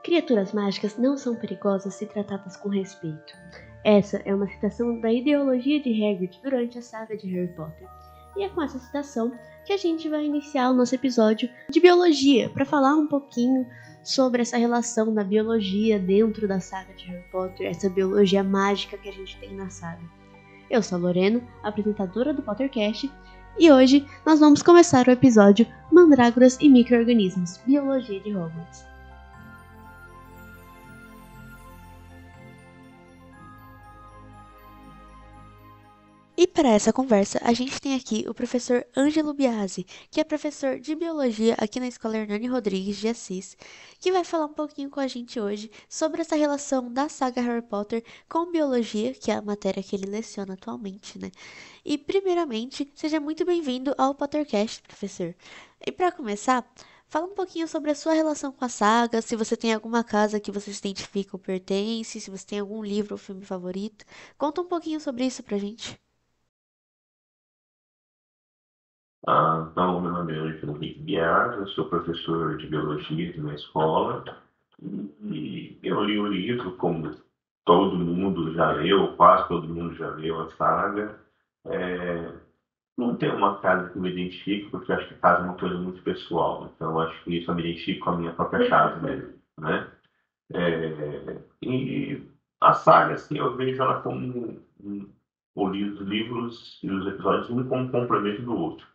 Criaturas mágicas não são perigosas se tratadas com respeito. Essa é uma citação da ideologia de Hagrid durante a saga de Harry Potter. E é com essa citação que a gente vai iniciar o nosso episódio de biologia, para falar um pouquinho sobre essa relação da biologia dentro da saga de Harry Potter, essa biologia mágica que a gente tem na saga. Eu sou a Lorena, apresentadora do Pottercast, e hoje nós vamos começar o episódio Mandrágoras e Micro-Organismos, Biologia de Hogwarts. E para essa conversa, a gente tem aqui o professor Ângelo Biasi, que é professor de Biologia aqui na Escola Hernani Rodrigues de Assis, que vai falar um pouquinho com a gente hoje sobre essa relação da saga Harry Potter com Biologia, que é a matéria que ele leciona atualmente, né? E, primeiramente, seja muito bem-vindo ao Pottercast, professor. E para começar, fala um pouquinho sobre a sua relação com a saga, se você tem alguma casa que você se identifica ou pertence, se você tem algum livro ou filme favorito. Conta um pouquinho sobre isso pra gente. Então, meu nome é Ângelo Henrique Bias, eu sou professor de biologia de uma escola e eu li o livro, como todo mundo já leu, quase todo mundo já leu a saga. É, não tem uma casa que me identifique, porque eu acho que casa é uma coisa muito pessoal, então eu acho que isso eu me identifico com a minha própria casa mesmo, né? E a saga, assim, eu vejo ela como os livros e os episódios, um como um complemento do outro,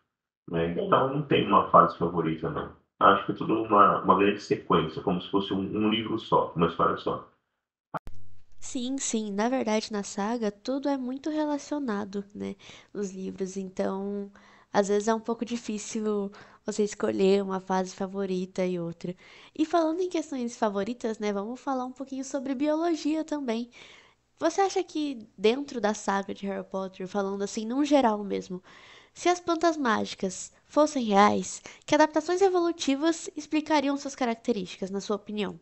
né? Então não tem uma fase favorita, não. Acho que é tudo uma grande sequência, como se fosse um livro só, uma história só. Sim, sim, na verdade na saga tudo é muito relacionado, né, nos livros, então às vezes é um pouco difícil você escolher uma fase favorita e outra. E falando em questões favoritas, né, vamos falar um pouquinho sobre biologia também. Você acha que dentro da saga de Harry Potter, falando assim num geral mesmo, se as plantas mágicas fossem reais, que adaptações evolutivas explicariam suas características, na sua opinião?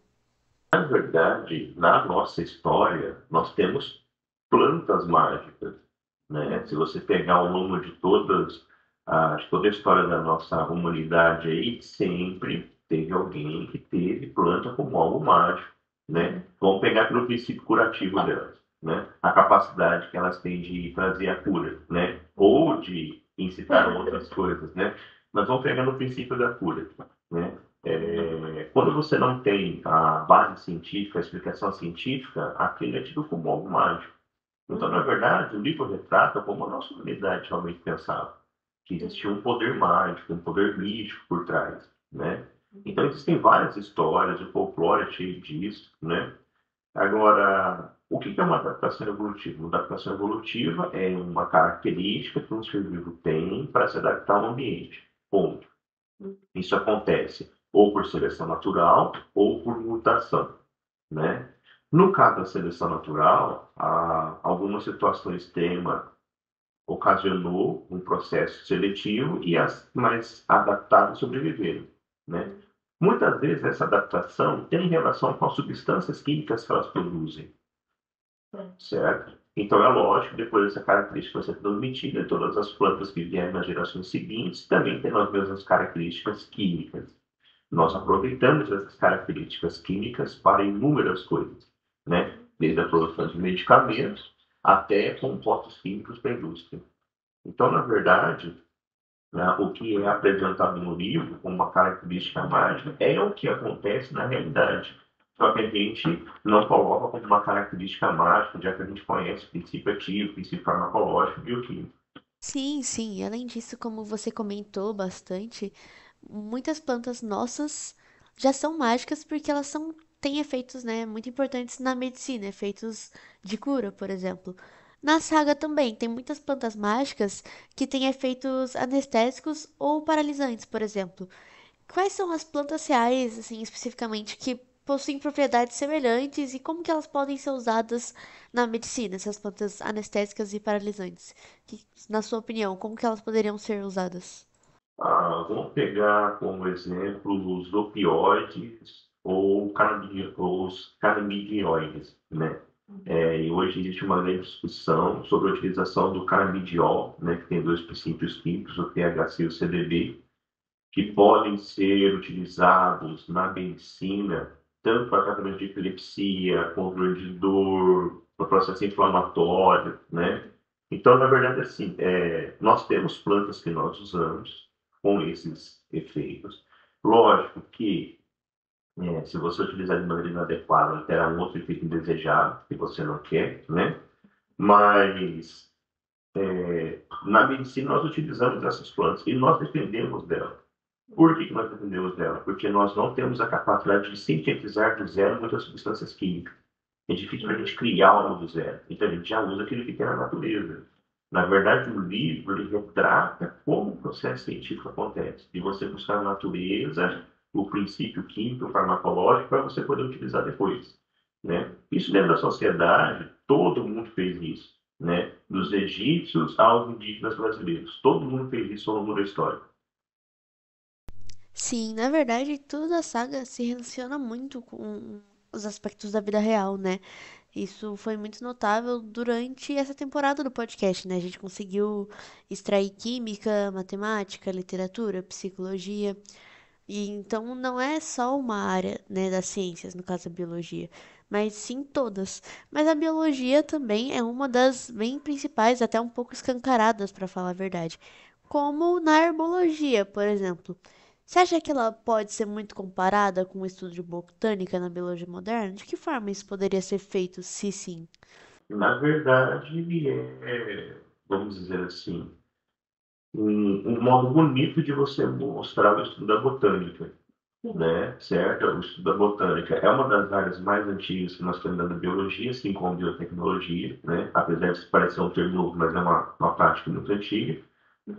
Na verdade, na nossa história, nós temos plantas mágicas, né? Se você pegar ao longo de toda a história da nossa humanidade aí, sempre teve alguém que teve planta como algo mágico, né? Vamos pegar pelo princípio curativo delas, né? A capacidade que elas têm de trazer a cura, né? Ou de incitar outras coisas, né? Mas vamos pegar no princípio da cura, né? Quando você não tem a base científica, a explicação científica, aquilo é tido como algo mágico. Então, na verdade, o livro retrata como a nossa humanidade realmente pensava, que existia um poder mágico, um poder místico por trás, né? Então, existem várias histórias, o folclore é cheio disso, né? Agora, o que é uma adaptação evolutiva? Uma adaptação evolutiva é uma característica que um ser vivo tem para se adaptar ao ambiente. Ponto. Isso acontece ou por seleção natural ou por mutação, né? No caso da seleção natural, algumas situações extremas ocasionou um processo seletivo e as mais adaptadas sobreviveram, né? Muitas vezes essa adaptação tem relação com as substâncias químicas que elas produzem, certo? Então é lógico, depois dessa característica ser transmitida, todas as plantas que vierem nas gerações seguintes também têm as mesmas características químicas. Nós aproveitamos essas características químicas para inúmeras coisas, né? Desde a produção de medicamentos até compostos químicos para a indústria. Então, na verdade, né, o que é apresentado no livro como uma característica mágica é o que acontece na realidade. Só que a gente não coloca como uma característica mágica, já que a gente conhece o princípio ativo, o princípio farmacológico e bioquímico. Sim, sim. Além disso, como você comentou bastante, muitas plantas nossas já são mágicas porque elas têm efeitos, né, muito importantes na medicina, efeitos de cura, por exemplo. Na saga também tem muitas plantas mágicas que têm efeitos anestésicos ou paralisantes, por exemplo. Quais são as plantas reais, assim, especificamente, que possuem propriedades semelhantes e como que elas podem ser usadas na medicina, essas plantas anestésicas e paralisantes? Na sua opinião, como que elas poderiam ser usadas? Vamos pegar como exemplo os opioides ou os canabinoides, né? E hoje existe uma grande discussão sobre a utilização do canabidiol, né, que tem dois princípios químicos, o THC e o CBD, que podem ser utilizados na medicina tanto para tratamento de epilepsia, controle de dor, para processo inflamatório, né? Então, na verdade, assim, nós temos plantas que nós usamos com esses efeitos. Lógico que se você utilizar de maneira inadequada, terá um outro efeito indesejado que você não quer, né? Mas na medicina nós utilizamos essas plantas e nós dependemos delas. Por que nós dependemos dela? Porque nós não temos a capacidade de sintetizar do zero muitas substâncias químicas. É difícil para a gente criar algo do zero. Então a gente já usa aquilo que tem na natureza. Na verdade, o livro ele retrata como o processo científico acontece. E você buscar na natureza o princípio químico, farmacológico, para você poder utilizar depois. Né? Isso dentro da sociedade, todo mundo fez isso. Né? Dos egípcios aos indígenas brasileiros. Todo mundo fez isso ao longo da história. Sim, na verdade, tudo da saga se relaciona muito com os aspectos da vida real, né? Isso foi muito notável durante essa temporada do podcast, né? A gente conseguiu extrair química, matemática, literatura, psicologia. E então não é só uma área, né, das ciências, no caso a biologia, mas sim todas. Mas a biologia também é uma das bem principais, até um pouco escancaradas, para falar a verdade. Como na herbologia, por exemplo. Você acha que ela pode ser muito comparada com o estudo de botânica na biologia moderna? De que forma isso poderia ser feito, se sim? Na verdade, vamos dizer assim, um modo bonito de você mostrar o estudo da botânica, né? Certo? O estudo da botânica é uma das áreas mais antigas que nós temos na biologia, assim como a biotecnologia, né? Apesar de parecer um termo novo, mas é uma prática muito antiga.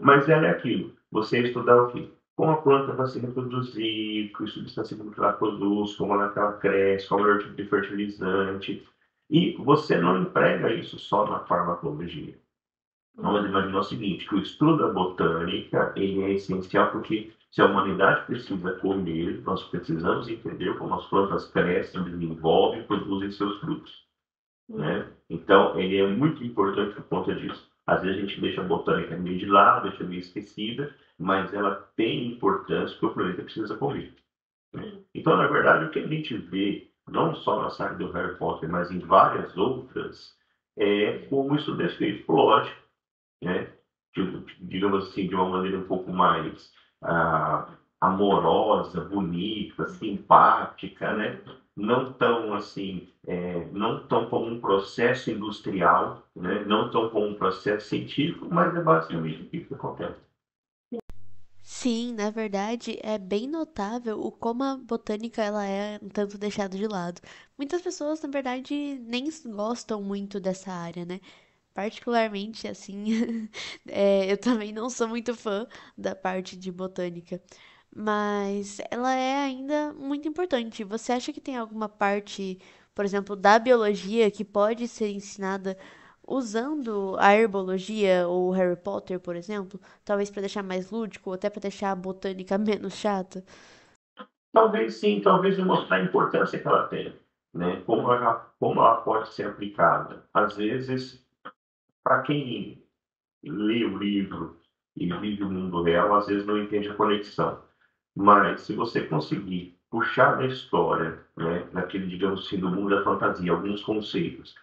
Mas ela é aquilo. Você estudar o quê? Como a planta vai se reproduzir, que substância química ela produz, como ela cresce, qual é o tipo de fertilizante. E você não emprega isso só na farmacologia. Vamos imaginar o seguinte, que o estudo da botânica ele é essencial porque se a humanidade precisa comer, nós precisamos entender como as plantas crescem, desenvolvem e produzem seus frutos. Né? Então, ele é muito importante por conta disso. Às vezes a gente deixa a botânica meio de lado, deixa meio esquecida, mas ela tem importância porque o planeta precisa comer. Né? Então, na verdade, o que a gente vê, não só na saga do Harry Potter, mas em várias outras, é como isso é feito, lógico, né? Digamos assim, de uma maneira um pouco mais amorosa, bonita, simpática, né? Não tão assim, não tão como um processo industrial, né? Não tão como um processo científico, mas é basicamente o que acontece. Sim, na verdade, é bem notável o como a botânica ela é um tanto deixada de lado. Muitas pessoas, na verdade, nem gostam muito dessa área, né? Particularmente, assim, eu também não sou muito fã da parte de botânica, mas ela é ainda muito importante. Você acha que tem alguma parte, por exemplo, da biologia que pode ser ensinada usando a herbologia ou Harry Potter, por exemplo? Talvez para deixar mais lúdico ou até para deixar a botânica menos chata? Talvez sim, talvez mostrar a importância que ela tem, né? Como ela pode ser aplicada. Às vezes, para quem lê o livro e vive o mundo real, às vezes não entende a conexão. Mas se você conseguir puxar da história, né, daquele, digamos assim, do mundo da fantasia, alguns conceitos,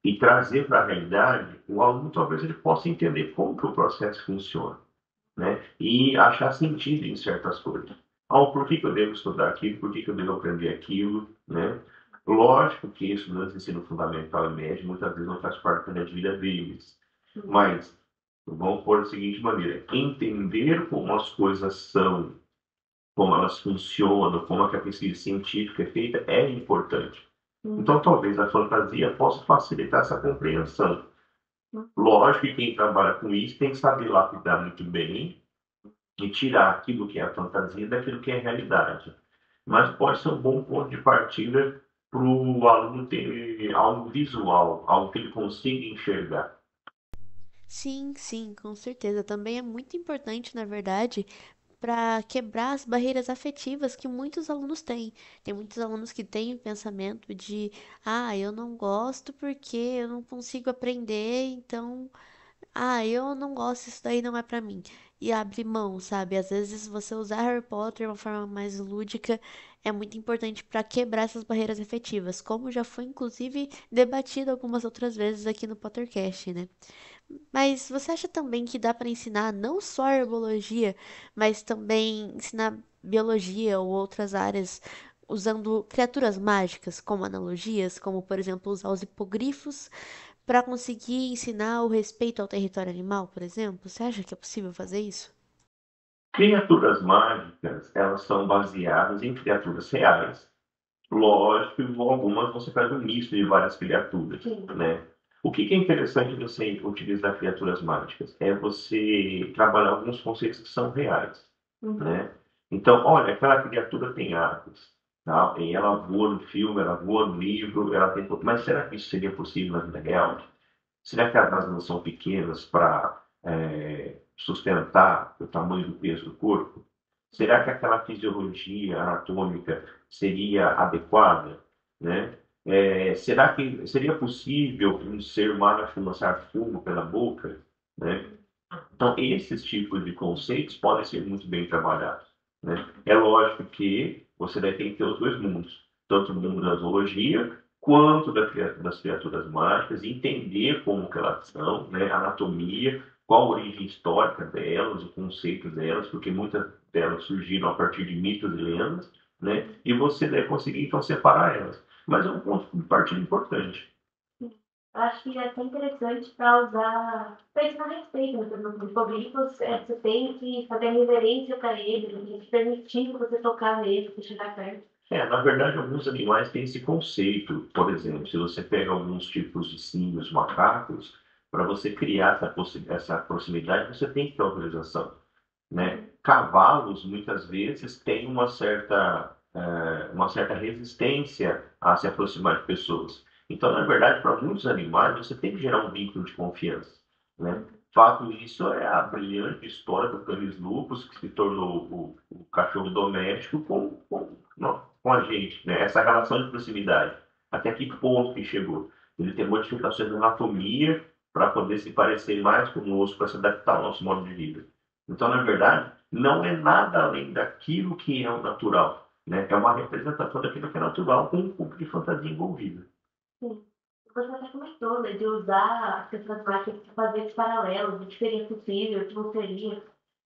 e trazer para a realidade, o aluno talvez ele possa entender como que o processo funciona, né, e achar sentido em certas coisas. Por que que eu devo estudar aquilo? Por que que eu devo aprender aquilo? Né? Lógico que isso no ensino fundamental e médio muitas vezes não faz parte da vida deles, mas vamos pôr da seguinte maneira: entender como as coisas são, como elas funcionam, como é que a pesquisa científica é feita, é importante. Então, talvez a fantasia possa facilitar essa compreensão. Lógico que quem trabalha com isso tem que saber lapidar muito bem e tirar aquilo que é a fantasia daquilo que é a realidade. Mas pode ser um bom ponto de partida para o aluno ter algo visual, algo que ele consiga enxergar. Sim, sim, com certeza. Também é muito importante, na verdade, para quebrar as barreiras afetivas que muitos alunos têm. Tem muitos alunos que têm o pensamento de, eu não gosto porque eu não consigo aprender, então, eu não gosto, isso daí não é para mim. E abre mão, sabe? Às vezes você usar Harry Potter de uma forma mais lúdica é muito importante para quebrar essas barreiras efetivas, como já foi inclusive debatido algumas outras vezes aqui no Pottercast, né? Mas você acha também que dá para ensinar não só a herbologia, mas também ensinar biologia ou outras áreas usando criaturas mágicas como analogias, como por exemplo usar os hipogrifos para conseguir ensinar o respeito ao território animal, por exemplo? Você acha que é possível fazer isso? Criaturas mágicas, elas são baseadas em criaturas reais. Lógico que algumas você faz um misto de várias criaturas, Sim. né? O que é interessante você utilizar criaturas mágicas? É você trabalhar alguns conceitos que são reais, né? Então, olha, aquela criatura tem asas, tá? E ela voa no filme, ela voa no livro, ela tem... Mas será que isso seria possível na vida real? Será que as asas não são pequenas para sustentar o tamanho do peso do corpo? Será que aquela fisiologia anatômica seria adequada, né? Será que seria possível um ser humano lançar fumo pela boca, né? Então, esses tipos de conceitos podem ser muito bem trabalhados, né? É lógico que você vai ter que ter os dois mundos, tanto o mundo da zoologia quanto das criaturas mágicas, entender como que elas são, né? A anatomia, qual a origem histórica delas, o conceito delas, porque muitas delas surgiram a partir de mitos e lendas, né? E você deve conseguir, então, separar elas. Mas é um ponto de partida importante. Eu acho que é até interessante para usar, para ensinar respeito, né? Por exemplo, os hipogrifos, você tem que fazer reverência para eles, tem que permitir você tocar neles, você chegar perto. Na verdade, alguns animais têm esse conceito. Por exemplo, se você pega alguns tipos de símios, macacos, para você criar essa proximidade, você tem que ter autorização, né? Cavalos, muitas vezes, têm uma certa resistência a se aproximar de pessoas. Então, na verdade, para muitos animais, você tem que gerar um vínculo de confiança, né? Fato isso é a brilhante história do Canis Lupus, que se tornou o cachorro doméstico com a gente, né? Essa relação de proximidade. Até que ponto que chegou? Ele tem modificações na anatomia para poder se parecer mais conosco, para se adaptar ao nosso modo de vida. Então, na verdade, não é nada além daquilo que é o natural, né? É uma representação daquilo que é natural com um pouco de fantasia envolvida. Sim. Você até comentou, né, de usar as questões mágicas para fazer os paralelos, o que seria possível, o que não seria.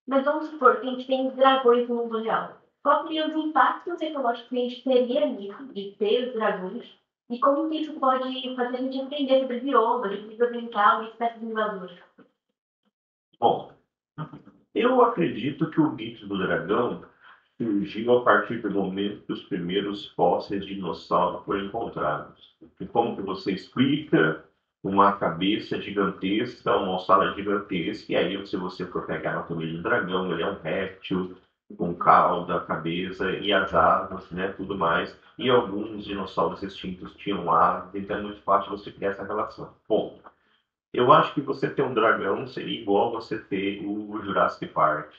Mas vamos supor que a gente tem dragões no mundo real. Qual seriam os impactos ecológicos que a gente teria nisso, de ter os dragões? E como que isso pode fazer a gente entender sobre bioma, equilíbrio ambiental e espécies invasoras? Bom, eu acredito que o mito do dragão surgiu a partir do momento que os primeiros fósseis de dinossauro foram encontrados. E como que você explica uma cabeça gigantesca, uma ossada gigantesca, e aí se você for pegar a anatomia de um dragão, ele é um réptil, com cauda, cabeça e as asas, né, tudo mais. E alguns dinossauros extintos tinham asas, então é muito fácil você criar essa relação. Bom, eu acho que você ter um dragão seria igual você ter o Jurassic Park,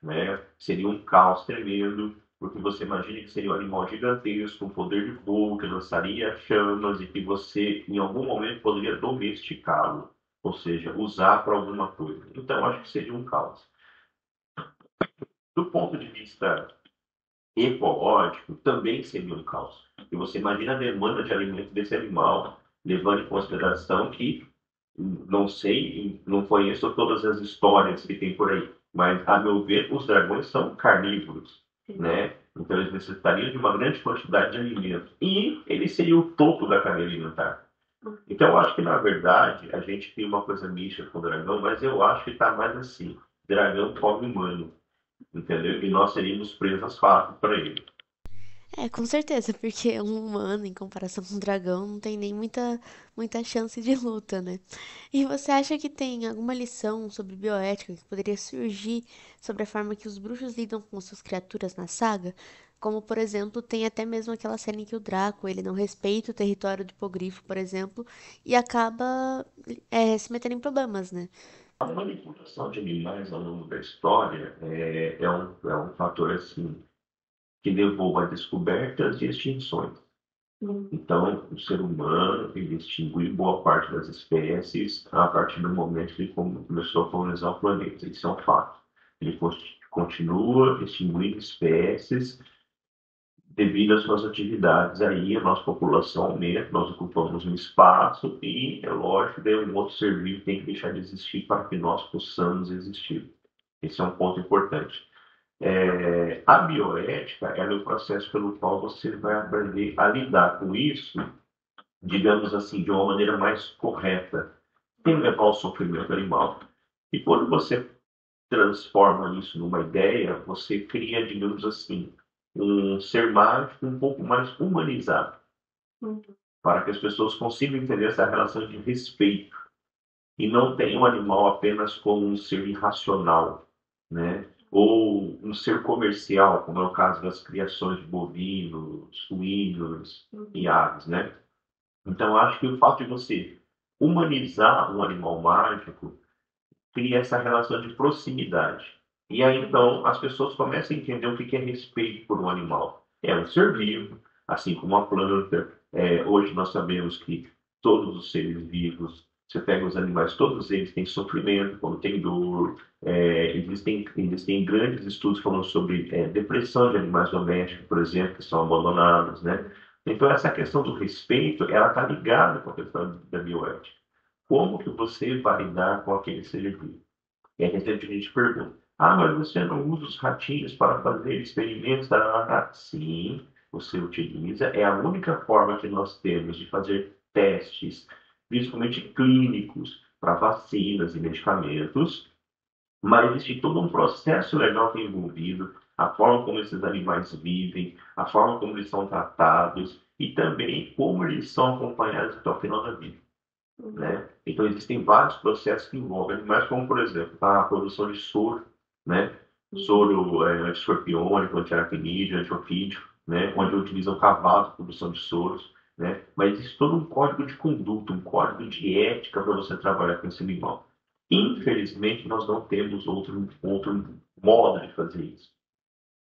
né? Seria um caos tremendo, porque você imagina que seria um animal gigantesco, com poder de fogo, que lançaria chamas e que você, em algum momento, poderia domesticá-lo, ou seja, usar para alguma coisa. Então, eu acho que seria um caos. Do ponto de vista ecológico, também seria um caos. E você imagina a demanda de alimento desse animal, levando em consideração que não sei, não conheço todas as histórias que tem por aí, mas a meu ver, os dragões são carnívoros, né? Então eles necessitariam de uma grande quantidade de alimento e eles seriam o topo da cadeia alimentar. Então eu acho que na verdade a gente tem uma coisa mística com o dragão, mas eu acho que está mais assim: dragão come humano, entendeu? E nós seríamos presas fáceis para ele. É, com certeza, porque um humano, em comparação com um dragão, não tem nem muita chance de luta, né? E você acha que tem alguma lição sobre bioética que poderia surgir sobre a forma que os bruxos lidam com suas criaturas na saga? Como, por exemplo, tem até mesmo aquela cena em que o Draco, ele não respeita o território do hipogrifo, por exemplo, e acaba se metendo em problemas, né? A manipulação de animais ao longo da história é um fator assim que levou a descobertas e extinções. Então, o ser humano ele extinguiu boa parte das espécies a partir do momento que ele começou a colonizar o planeta. Isso é um fato. Ele continua extinguindo espécies devido às suas atividades, aí a nossa população aumenta, nós ocupamos um espaço e, é lógico, daí um outro ser vivo tem que deixar de existir para que nós possamos existir. Esse é um ponto importante. A bioética é o processo pelo qual você vai aprender a lidar com isso, digamos assim, de uma maneira mais correta, sem levar ao sofrimento animal. E quando você transforma isso numa ideia, você cria, digamos assim, um ser mágico um pouco mais humanizado, para que as pessoas consigam entender essa relação de respeito e não tenham o animal apenas como um ser irracional, né? Ou um ser comercial, como é o caso das criações de bovinos, suínos e aves, né? Então, acho que o fato de você humanizar um animal mágico cria essa relação de proximidade. E aí, então, as pessoas começam a entender o que é respeito por um animal. É um ser vivo, assim como a planta. Hoje nós sabemos que todos os seres vivos, você pega os animais, todos eles têm sofrimento, quando tem dor. Existem grandes estudos falando sobre depressão de animais domésticos, por exemplo, que são abandonados, né? Então, essa questão do respeito, ela está ligada com a questão da bioética. Como que você vai lidar com aquele ser vivo? E aí a gente pergunta, mas você não usa os ratinhos para fazer experimentos? Sim, você utiliza. É a única forma que nós temos de fazer testes, principalmente clínicos, para vacinas e medicamentos, mas existe todo um processo legal que é envolvido, a forma como esses animais vivem, a forma como eles são tratados e também como eles são acompanhados até o final da vida, né? Então existem vários processos que envolvem animais, como por exemplo a produção de soro, né? Soro anti-escorpiônico, anti-aracnídeo, anti-ofídeo, né? Onde utilizam cavalos para produção de soros, né? Mas existe todo um código de conduta, um código de ética para você trabalhar com esse animal. Infelizmente, nós não temos outro modo de fazer isso.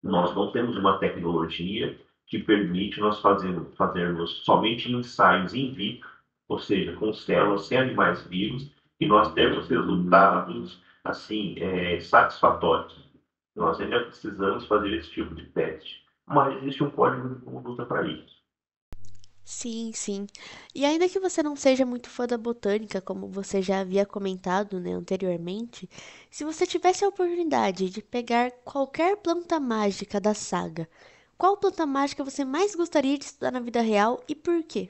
Nós não temos uma tecnologia que permite nós fazermos somente ensaios in vitro, ou seja, com células sem animais vivos, e nós temos resultados assim satisfatórios. Nós ainda precisamos fazer esse tipo de teste, mas existe um código de conduta para isso. Sim, sim. E ainda que você não seja muito fã da botânica, como você já havia comentado, né, anteriormente, se você tivesse a oportunidade de pegar qualquer planta mágica da saga, qual planta mágica você mais gostaria de estudar na vida real e por quê?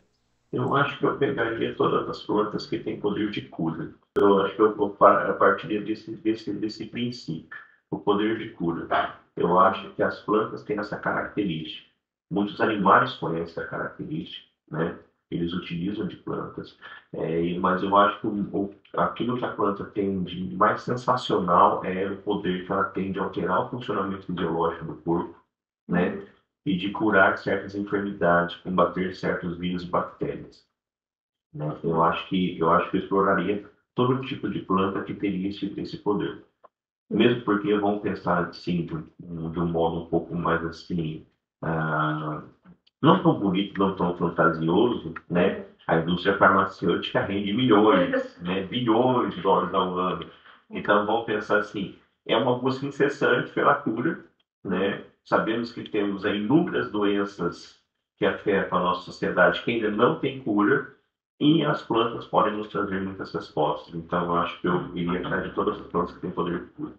Eu acho que eu pegaria todas as plantas que têm poder de cura. Eu acho que eu vou a partir desse princípio, o poder de cura. Eu acho que as plantas têm essa característica. Muitos animais conhecem essa característica, né? Eles utilizam de plantas. Mas eu acho que aquilo que a planta tem de mais sensacional é o poder que ela tem de alterar o funcionamento biológico do corpo, né? E de curar certas enfermidades, combater certos vírus e bactérias, né? Eu acho que eu exploraria todo tipo de planta que teria esse poder. Mesmo porque vamos pensar assim, de um modo um pouco mais assim, ah, não tão bonito, não tão fantasioso, né? A indústria farmacêutica rende milhões, né? Bilhões de dólares ao ano. Então vamos pensar assim, é uma busca incessante pela cura, né? Sabemos que temos aí inúmeras doenças que afetam a nossa sociedade que ainda não tem cura, e as plantas podem nos trazer muitas respostas. Então, eu acho que eu iria atrás de todas as plantas que têm poder de cura.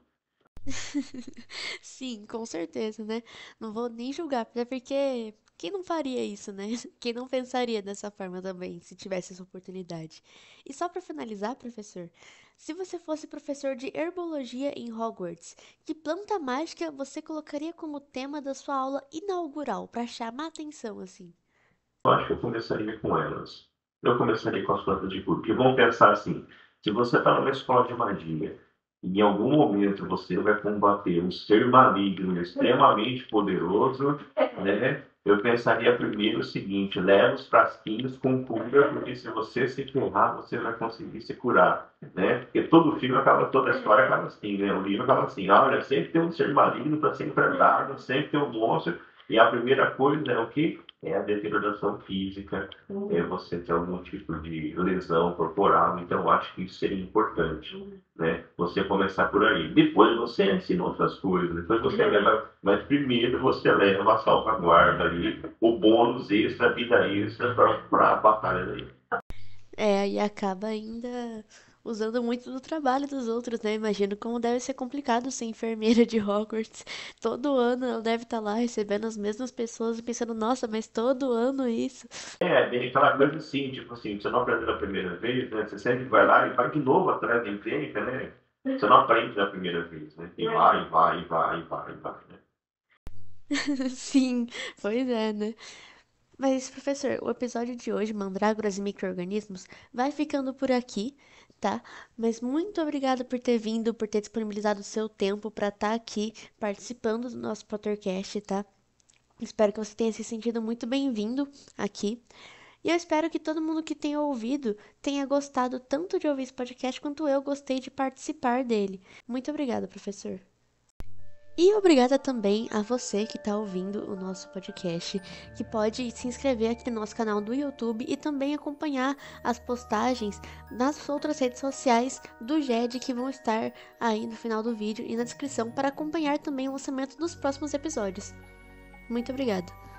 Sim, com certeza, né? Não vou nem julgar, até porque quem não faria isso, né? Quem não pensaria dessa forma também, se tivesse essa oportunidade. E só para finalizar, professor, se você fosse professor de herbologia em Hogwarts, que planta mágica você colocaria como tema da sua aula inaugural para chamar atenção assim? Eu acho que eu começaria com elas. Eu começaria com as plantas de cura. Porque vamos pensar assim: se você está numa escola de magia, e em algum momento você vai combater um ser maligno extremamente poderoso, né? Eu pensaria primeiro o seguinte: leva os frasquinhos com cura, porque se você se ferrar, você vai conseguir se curar, né? Porque todo filme acaba, toda a história acaba assim, né? O livro acaba assim: olha, sempre tem um ser maligno para ser enfrentado, sempre tem um monstro, e a primeira coisa é o quê? é a deterioração física, é você ter algum tipo de lesão corporal. Então, eu acho que isso seria importante, né? Você começar por aí. Depois você ensina outras coisas. Depois você leva, mas primeiro você leva a salvaguarda ali, o bônus extra, a vida extra para a batalha daí. É, e acaba ainda usando muito do trabalho dos outros, né? Imagino como deve ser complicado ser enfermeira de Hogwarts. Todo ano ela deve estar lá recebendo as mesmas pessoas e pensando, nossa, mas todo ano isso. É, bem aquela coisa assim, tipo assim, você não aprendeu da primeira vez, né? Você sempre vai lá e vai de novo atrás da clínica, né? Você não aprende da primeira vez, né? E vai, e vai, e vai, e vai, e vai, né? Sim, pois é, né? Mas, professor, o episódio de hoje, Mandrágoras e Micro-Organismos, vai ficando por aqui, tá? Mas muito obrigada por ter vindo, por ter disponibilizado o seu tempo para estar aqui participando do nosso podcast, tá? Espero que você tenha se sentido muito bem-vindo aqui. E eu espero que todo mundo que tenha ouvido tenha gostado tanto de ouvir esse podcast quanto eu gostei de participar dele. Muito obrigada, professor. E obrigada também a você que está ouvindo o nosso podcast, que pode se inscrever aqui no nosso canal do YouTube e também acompanhar as postagens nas outras redes sociais do GED que vão estar aí no final do vídeo e na descrição para acompanhar também o lançamento dos próximos episódios. Muito obrigada!